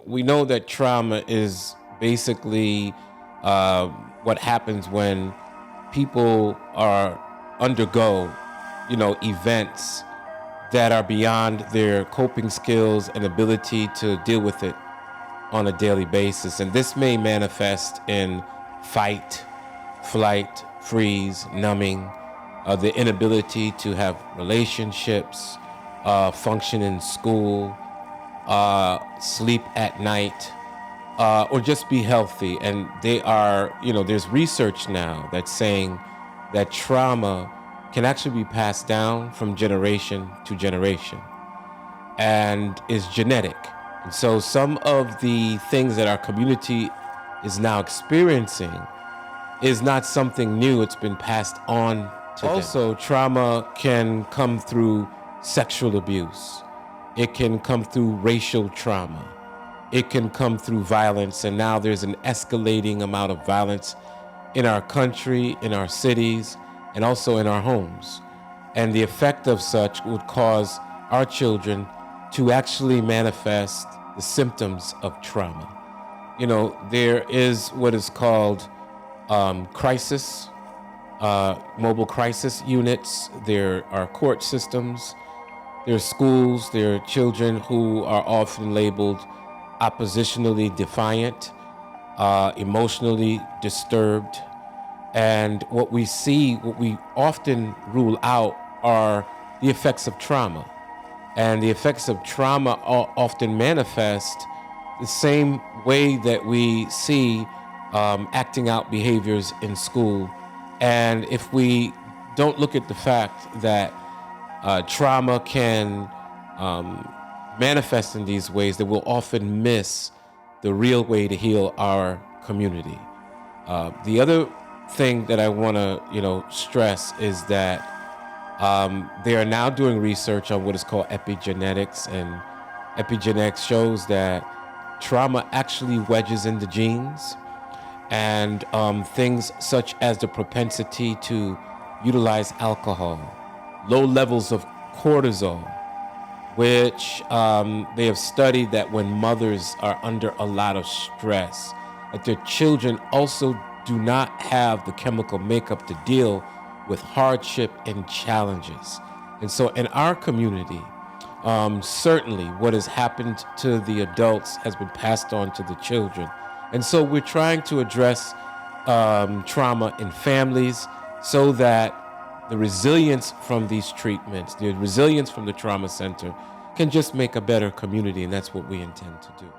we know that trauma is basically what happens when people are undergo, events that are beyond their coping skills and ability to deal with it on a daily basis. And this may manifest in fight, flight, freeze, numbing, the inability to have relationships, function in school, sleep at night, or just be healthy. And there's research now that's saying that trauma can actually be passed down from generation to generation and is genetic. And so some of the things that our community is now experiencing is not something new. It's been passed on to them. Also, trauma can come through sexual abuse. It can come through racial trauma. It can come through violence. And now there's an escalating amount of violence in our country, in our cities, and also in our homes. And the effect of such would cause our children to actually manifest the symptoms of trauma. There is what is called crisis, mobile crisis units. There are court systems. There are schools. There are children who are often labeled oppositionally defiant, emotionally disturbed. And what we often rule out are the effects of trauma. And the effects of trauma often manifest the same way that we see acting out behaviors in school. And if we don't look at the fact that trauma can manifest in these ways, that we'll often miss the real way to heal our community. The other thing that I want to, stress is that they are now doing research on what is called epigenetics, and epigenetics shows that trauma actually wedges in the genes, and things such as the propensity to utilize alcohol, low levels of cortisol, which they have studied that when mothers are under a lot of stress, that their children also do not have the chemical makeup to deal with hardship and challenges. And so in our community, certainly what has happened to the adults has been passed on to the children. And so we're trying to address trauma in families so that the resilience from these treatments, the resilience from the trauma center can just make a better community. And that's what we intend to do.